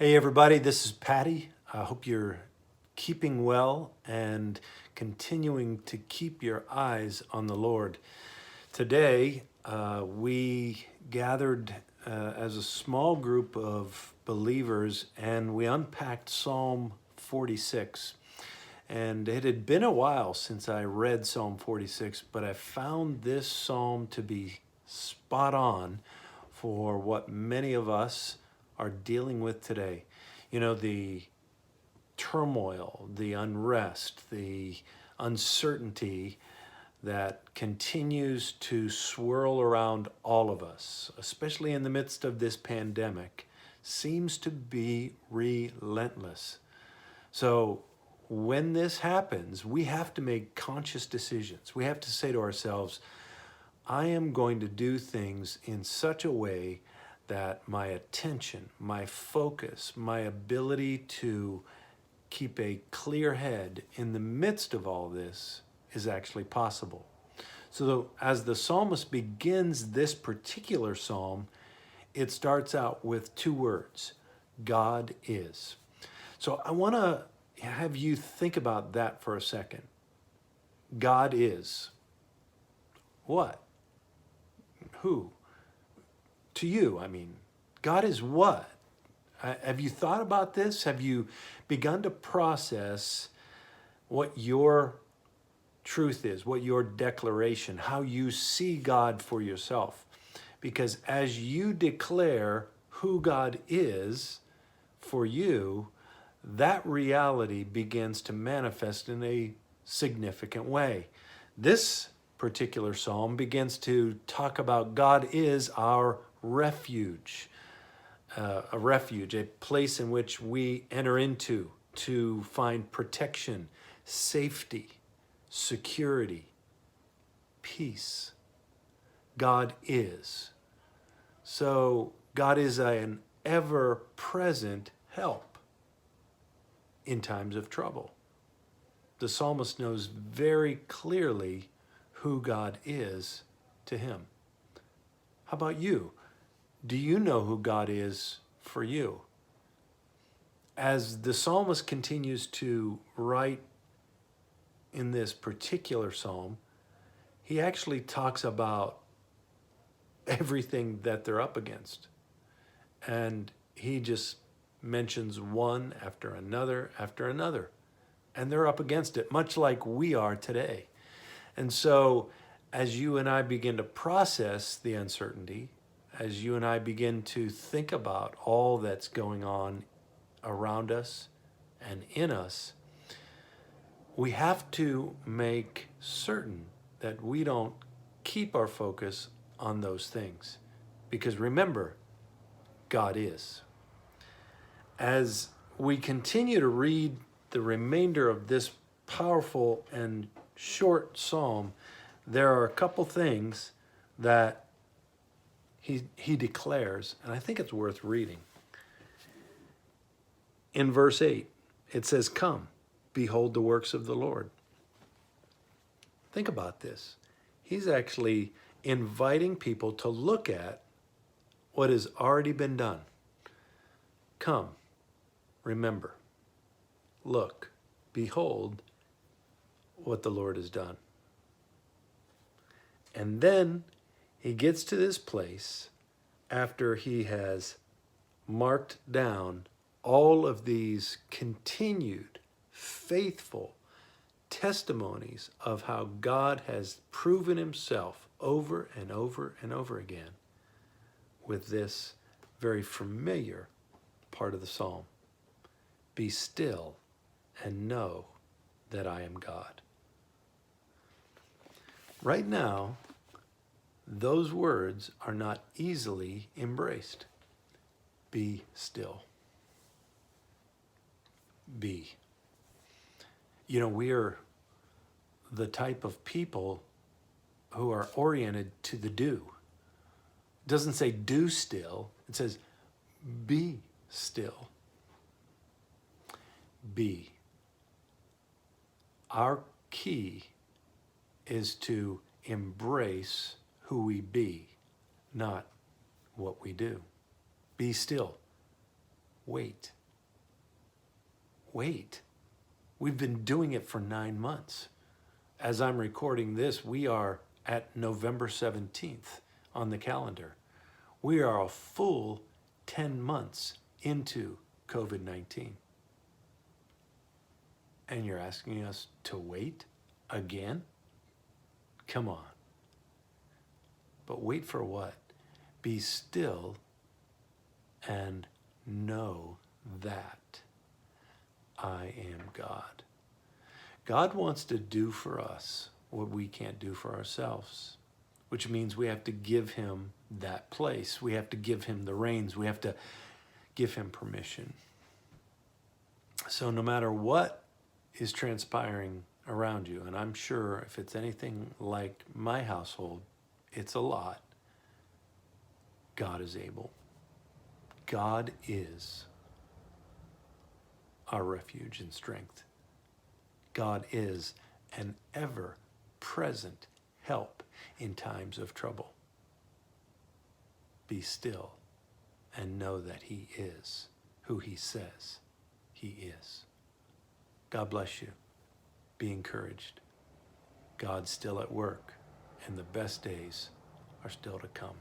Hey everybody, this is Patty. I hope you're keeping well and continuing to keep your eyes on the Lord. Today, we gathered as a small group of believers and we unpacked Psalm 46. And it had been a while since I read Psalm 46, but I found this psalm to be spot on for what many of us are dealing with today. You know, the turmoil, the unrest, the uncertainty that continues to swirl around all of us, especially in the midst of this pandemic, seems to be relentless. So when this happens, we have to make conscious decisions. We have to say to ourselves, I am going to do things in such a way that my attention, my focus, my ability to keep a clear head in the midst of all this is actually possible. So as the psalmist begins this particular psalm, it starts out with two words, God is. So I want to have you think about that for a second. God is. What? Who? To you, I mean. God is what? Have you thought about this? Have you begun to process what your truth is, what your declaration, how you see God for yourself? Because as you declare who God is for you, that reality begins to manifest in a significant way. This particular psalm begins to talk about God is our refuge, a place in which we enter into to find protection, safety, security, peace. God is. So God is an ever-present help in times of trouble. The psalmist knows very clearly who God is to him. How about you? Do you know who God is for you? As the psalmist continues to write in this particular psalm, he actually talks about everything that they're up against. And he just mentions one after another after another. And they're up against it, much like we are today. And so as you and I begin to process the uncertainty, as you and I begin to think about all that's going on around us and in us, we have to make certain that we don't keep our focus on those things. Because remember, God is. As we continue to read the remainder of this powerful and short psalm, there are a couple things that he declares, and I think it's worth reading. In verse 8, it says, "Come, behold the works of the Lord." Think about this. He's actually inviting people to look at what has already been done. Come, remember, look, behold what the Lord has done. And then he gets to this place after he has marked down all of these continued, faithful testimonies of how God has proven himself over and over and over again with this very familiar part of the psalm. Be still and know that I am God. Right now, those words are not easily embraced. Be still. Be. You know, we are the type of people who are oriented to the do. It doesn't say do still, it says be still. Be. Our key is to embrace who we be, not what we do. Be still. wait. Wait. We've been doing it for 9 months. As I'm recording this, we are at November 17th on the calendar. We are a full 10 months into COVID-19. And you're asking us to wait again? Come on. But wait for what? Be still and know that I am God. God wants to do for us what we can't do for ourselves, which means we have to give him that place. We have to give him the reins. We have to give him permission. So no matter what is transpiring around you, and I'm sure if it's anything like my household, it's a lot, God is able. God is our refuge and strength. God is an ever-present help in times of trouble. Be still and know that he is who he says he is. God bless you. Be encouraged. God's still at work, and the best days are still to come.